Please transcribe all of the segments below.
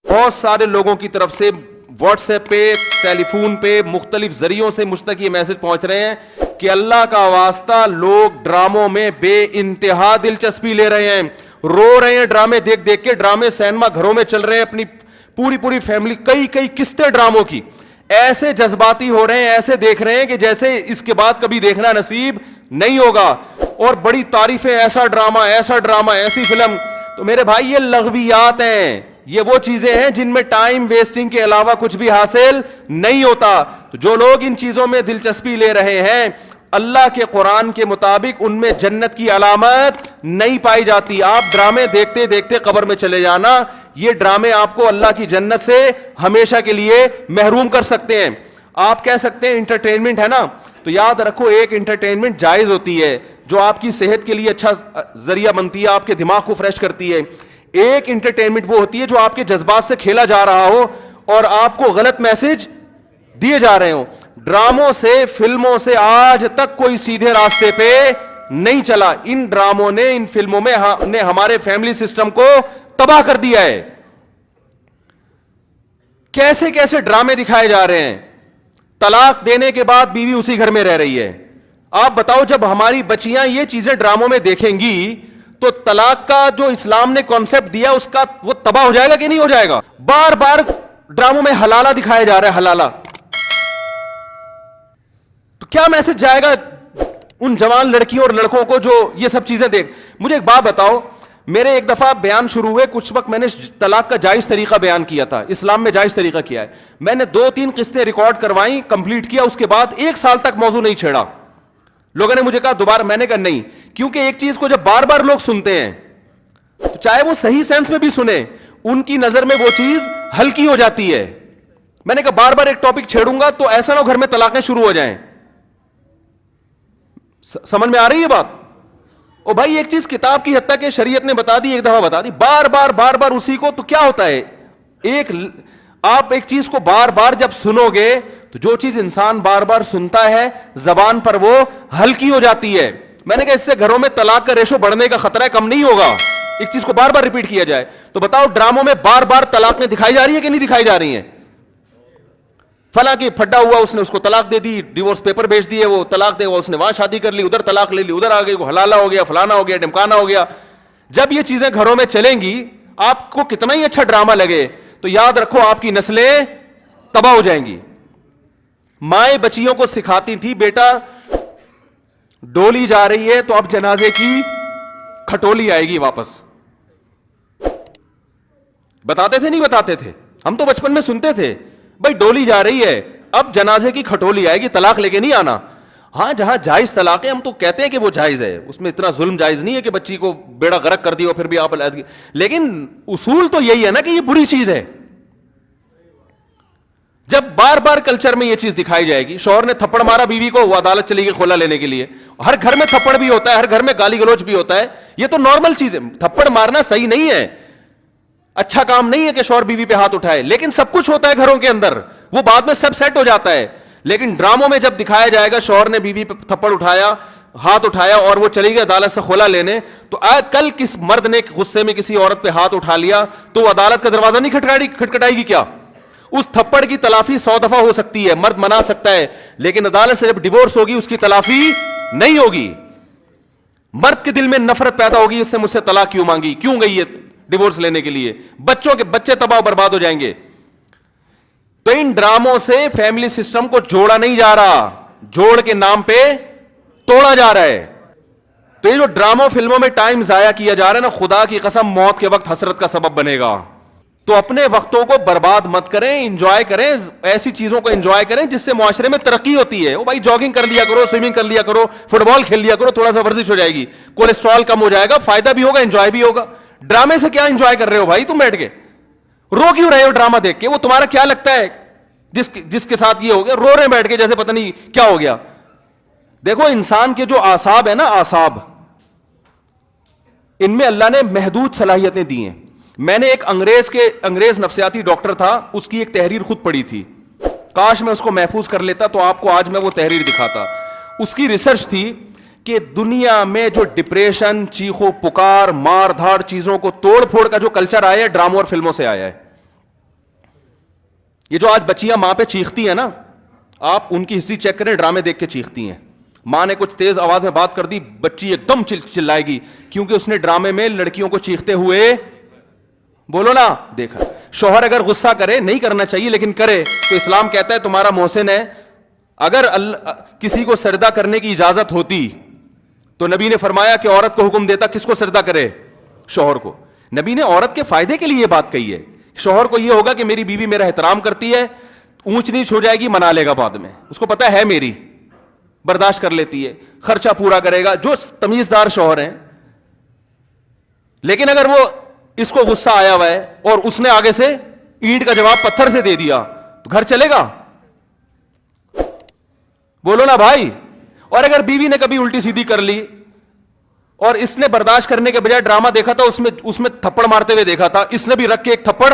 بہت سارے لوگوں کی طرف سے واٹس ایپ پہ, ٹیلی فون پہ, مختلف ذریعوں سے مجھ تک یہ میسج پہنچ رہے ہیں کہ اللہ کا واسطہ لوگ ڈراموں میں بے انتہا دلچسپی لے رہے ہیں, رو رہے ہیں ڈرامے دیکھ دیکھ کے. ڈرامے سینما گھروں میں چل رہے ہیں, اپنی پوری فیملی, کئی قسطیں ڈراموں کی, ایسے جذباتی ہو رہے ہیں, ایسے دیکھ رہے ہیں کہ جیسے اس کے بعد کبھی دیکھنا نصیب نہیں ہوگا, اور بڑی تعریفیں, ایسا ڈرامہ, ایسی فلم. تو میرے بھائی یہ لغویات ہیں, یہ وہ چیزیں ہیں جن میں ٹائم ویسٹنگ کے علاوہ کچھ بھی حاصل نہیں ہوتا. تو جو لوگ ان چیزوں میں دلچسپی لے رہے ہیں, اللہ کے قرآن کے مطابق ان میں جنت کی علامت نہیں پائی جاتی. آپ ڈرامے دیکھتے دیکھتے قبر میں چلے جانا, یہ ڈرامے آپ کو اللہ کی جنت سے ہمیشہ کے لیے محروم کر سکتے ہیں. آپ کہہ سکتے ہیں انٹرٹینمنٹ ہے نا, تو یاد رکھو ایک انٹرٹینمنٹ جائز ہوتی ہے جو آپ کی صحت کے لیے اچھا ذریعہ بنتی ہے, آپ کے دماغ کو فریش کرتی ہے. ایک انٹرٹینمنٹ وہ ہوتی ہے جو آپ کے جذبات سے کھیلا جا رہا ہو اور آپ کو غلط میسج دیے جا رہے ہوں. ڈراموں سے, فلموں سے آج تک کوئی سیدھے راستے پہ نہیں چلا. ان ڈراموں نے, ان فلموں میں نے ہمارے فیملی سسٹم کو تباہ کر دیا ہے. کیسے کیسے ڈرامے دکھائے جا رہے ہیں. طلاق دینے کے بعد بیوی اسی گھر میں رہ رہی ہے. آپ بتاؤ جب ہماری بچیاں یہ چیزیں ڈراموں میں دیکھیں گی تو طلاق کا جو اسلام نے کانسیپٹ دیا اس کا وہ تباہ ہو جائے گا کہ نہیں ہو جائے گا. بار بار ڈراموں میں حلالہ دکھایا جا رہا ہے, حلالہ. تو کیا میسج جائے گا ان جوان لڑکیوں اور لڑکوں کو جو یہ سب چیزیں دیکھ. مجھے ایک بات بتاؤ, میرے ایک دفعہ بیان شروع ہوئے, کچھ وقت میں نے طلاق کا جائز طریقہ بیان کیا تھا, اسلام میں جائز طریقہ کیا ہے. میں نے 2-3 قسطیں ریکارڈ کروائیں, کمپلیٹ کیا, اس کے بعد 1 سال تک موضوع نہیں چھیڑا. لوگوں نے مجھے کہا دوبارہ, میں نے کہا نہیں, کیونکہ ایک چیز کو جب بار بار لوگ سنتے ہیں تو چاہے وہ صحیح سینس میں بھی سنیں, ان کی نظر میں وہ چیز ہلکی ہو جاتی ہے. میں نے کہا بار بار ایک ٹاپک چھیڑوں گا تو ایسا نہ ہو گھر میں طلاقیں شروع ہو جائیں. سمجھ میں آ رہی ہے بات؟ او بھائی ایک چیز کتاب کی حد تک کہ شریعت نے بتا دی, ایک دفعہ بتا دی, بار بار اسی کو, تو کیا ہوتا ہے, آپ ایک چیز کو بار بار جب سنو گے تو جو چیز انسان بار بار سنتا ہے زبان پر وہ ہلکی ہو جاتی ہے. میں نے کہا اس سے گھروں میں طلاق کا ریشو بڑھنے کا خطرہ ہے, کم نہیں ہوگا ایک چیز کو بار بار ریپیٹ کیا جائے. تو بتاؤ ڈراموں میں بار بار طلاقیں دکھائی جا رہی ہیں کہ نہیں دکھائی جا رہی ہیں؟ فلاں کی پھڈا ہوا, اس نے اس کو طلاق دے دی, ڈیورس پیپر بھیج دیے, وہ طلاق دے گا, اس نے وہاں شادی کر لی, ادھر طلاق لے لی, ادھر آ گئی, وہ حلالہ ہو گیا, فلانا ہو گیا, ڈمکانا ہو گیا. جب یہ چیزیں گھروں میں چلیں گی, آپ کو کتنا ہی اچھا ڈرامہ لگے, تو یاد رکھو آپ کی نسلیں تباہ ہو جائیں گی. مائیں بچیوں کو سکھاتی تھی, بیٹا ڈولی جا رہی ہے تو اب جنازے کی کھٹولی آئے گی واپس. بتاتے تھے نہیں بتاتے تھے؟ ہم تو بچپن میں سنتے تھے, بھائی ڈولی جا رہی ہے اب جنازے کی کھٹولی آئے گی, طلاق لے کے نہیں آنا. ہاں جہاں جائز طلاق ہے ہم تو کہتے ہیں کہ وہ جائز ہے, اس میں اتنا ظلم جائز نہیں ہے کہ بچی کو بیڑا غرق کر دیا پھر بھی آپ, لیکن اصول تو یہی ہے نا کہ یہ بری چیز ہے. جب بار بار کلچر میں یہ چیز دکھائی جائے گی, شوہر نے تھپڑ مارا بیوی کو, وہ عدالت چلی گئی خلا لینے کے لیے. ہر گھر میں تھپڑ بھی ہوتا ہے, ہر گھر میں گالی گلوچ بھی ہوتا ہے, یہ تو نارمل چیز ہے. تھپڑ مارنا صحیح نہیں ہے, اچھا کام نہیں ہے کہ شوہر بیوی پہ ہاتھ اٹھائے, لیکن سب کچھ ہوتا ہے گھروں کے اندر, وہ بعد میں سب سیٹ ہو جاتا ہے. لیکن ڈراموں میں جب دکھایا جائے گا شوہر نے بیوی پہ تھپڑ اٹھایا, ہاتھ اٹھایا اور وہ چلی گئی عدالت سے خلا لینے, تو کل کس مرد نے غصے میں کسی عورت پہ ہاتھ اٹھا لیا تو وہ عدالت کا دروازہ نہیں کھٹکھٹائے گی کیا؟ اس تھپڑ کی تلافی 100 دفعہ ہو سکتی ہے, مرد منا سکتا ہے, لیکن عدالت سے جب ڈیورس ہوگی اس کی تلافی نہیں ہوگی. مرد کے دل میں نفرت پیدا ہوگی, اس سے مجھ سے طلاق کیوں مانگی, کیوں گئی ہے ڈیورس لینے کے لیے, بچے تباہ برباد ہو جائیں گے. تو ان ڈراموں سے فیملی سسٹم کو جوڑا نہیں جا رہا, جوڑ کے نام پہ توڑا جا رہا ہے. تو یہ جو ڈراموں فلموں میں ٹائم ضائع کیا جا رہا ہے نا, خدا کی قسم موت کے وقت حسرت کا سبب بنے گا. تو اپنے وقتوں کو برباد مت کریں, انجوائے کریں, ایسی چیزوں کو انجوائے کریں جس سے معاشرے میں ترقی ہوتی ہے. او بھائی جاگنگ کر لیا کرو, سوئمنگ کر لیا کرو, فٹ بال کھیل لیا کرو, تھوڑا سا ورزش ہو جائے گی, کولیسٹرول کم ہو جائے گا, فائدہ بھی ہوگا, انجوائے بھی ہوگا. ڈرامے سے کیا انجوائے کر رہے ہو بھائی تم بیٹھ کے, رو کیوں رہے ہو ڈرامہ دیکھ کے؟ وہ تمہارا کیا لگتا ہے جس کے ساتھ یہ ہو گیا, رو رہے بیٹھ کے جیسے پتہ نہیں کیا ہو گیا. دیکھو انسان کے جو اعصاب ہے نا, اعصاب, ان میں اللہ نے محدود صلاحیتیں دی ہیں. میں نے ایک انگریز نفسیاتی ڈاکٹر تھا, اس کی ایک تحریر خود پڑھی تھی, کاش میں اس کو محفوظ کر لیتا تو آپ کو آج میں وہ تحریر دکھاتا. اس کی ریسرچ تھی کہ دنیا میں جو ڈپریشن, چیخو پکار, مار دھاڑ چیزوں کو توڑ پھوڑ کا جو کلچر آیا ہے ڈراموں اور فلموں سے آیا ہے. یہ جو آج بچیاں ماں پہ چیختی ہیں نا, آپ ان کی ہسٹری چیک کریں, ڈرامے دیکھ کے چیختی ہیں. ماں نے کچھ تیز آواز میں بات کر دی, بچی ایک دم چلائے گی, کیونکہ اس نے ڈرامے میں لڑکیوں کو چیختے ہوئے, بولو نا, دیکھا. شوہر اگر غصہ کرے, نہیں کرنا چاہیے لیکن کرے, تو اسلام کہتا ہے تمہارا محسن ہے. اگر کسی کو سجدہ کرنے کی اجازت ہوتی تو نبی نے فرمایا کہ عورت کو حکم دیتا کس کو سجدہ کرے, شوہر کو. نبی نے عورت کے فائدے کے لیے یہ بات کہی ہے. شوہر کو یہ ہوگا کہ میری بیوی میرا احترام کرتی ہے, اونچ نیچ ہو جائے گی منا لے گا بعد میں, اس کو پتا ہے میری, برداشت کر لیتی ہے, خرچہ پورا کرے گا, جو تمیزدار شوہر ہیں. لیکن اگر وہ اس کو غصہ آیا ہوا ہے اور اس نے آگے سے اینٹ کا جواب پتھر سے دے دیا تو گھر چلے گا, بولو نا بھائی. اور اگر بیوی نے کبھی الٹی سیدھی کر لی اور اس نے برداشت کرنے کے بجائے ڈرامہ دیکھا تھا, اس میں تھپڑ مارتے ہوئے دیکھا تھا, اس نے بھی رکھ کے ایک تھپڑ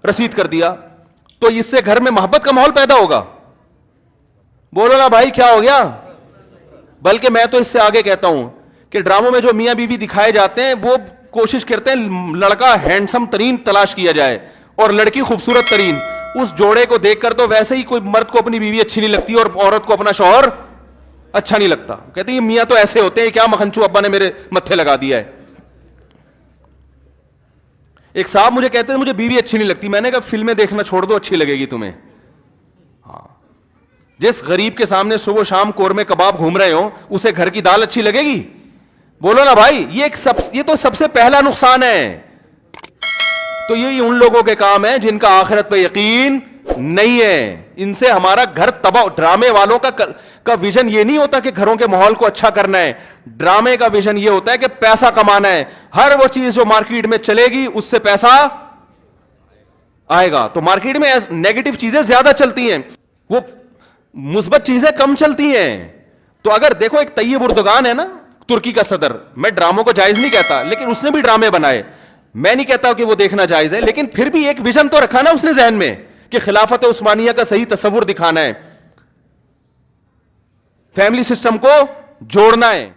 رسید کر دیا, تو اس سے گھر میں محبت کا ماحول پیدا ہوگا, بولو نا بھائی کیا ہو گیا. بلکہ میں تو اس سے آگے کہتا ہوں کہ ڈراموں میں جو میاں بیوی دکھائے جاتے ہیں وہ کوشش کرتے ہیں لڑکا ہینڈسم ترین تلاش کیا جائے اور لڑکی خوبصورت ترین. اس جوڑے کو دیکھ کر تو ویسے ہی کوئی مرد کو اپنی بیوی اچھی نہیں لگتی اور عورت کو اپنا شوہر اچھا نہیں لگتا. کہتے ہیں یہ میاں تو ایسے ہوتے ہیں, کیا مکھنچو ابا نے میرے متھے لگا دیا ہے. ایک صاحب مجھے کہتے ہیں مجھے بیوی اچھی نہیں لگتی. میں نے کہا فلمیں دیکھنا چھوڑ دو, اچھی لگے گی تمہیں. ہاں, جس غریب کے سامنے صبح شام قورمے کباب گھوم رہے ہو اسے گھر کی دال اچھی لگے گی, بولو نا بھائی. یہ تو سب سے پہلا نقصان ہے. تو یہ ان لوگوں کے کام ہے جن کا آخرت پہ یقین نہیں ہے, ان سے ہمارا گھر تباہ. ڈرامے والوں کا ویژن یہ نہیں ہوتا کہ گھروں کے ماحول کو اچھا کرنا ہے. ڈرامے کا ویژن یہ ہوتا ہے کہ پیسہ کمانا ہے. ہر وہ چیز جو مارکیٹ میں چلے گی اس سے پیسہ آئے گا. تو مارکیٹ میں نیگیٹو چیزیں زیادہ چلتی ہیں, وہ مثبت چیزیں کم چلتی ہیں. تو اگر دیکھو ایک طیب اردگان ہے نا, ترکی کا صدر, میں ڈراموں کو جائز نہیں کہتا لیکن اس نے بھی ڈرامے بنائے. میں نہیں کہتا کہ وہ دیکھنا جائز ہے, لیکن پھر بھی ایک ویژن تو رکھا نا اس نے ذہن میں کہ خلافت عثمانیہ کا صحیح تصور دکھانا ہے, فیملی سسٹم کو جوڑنا ہے.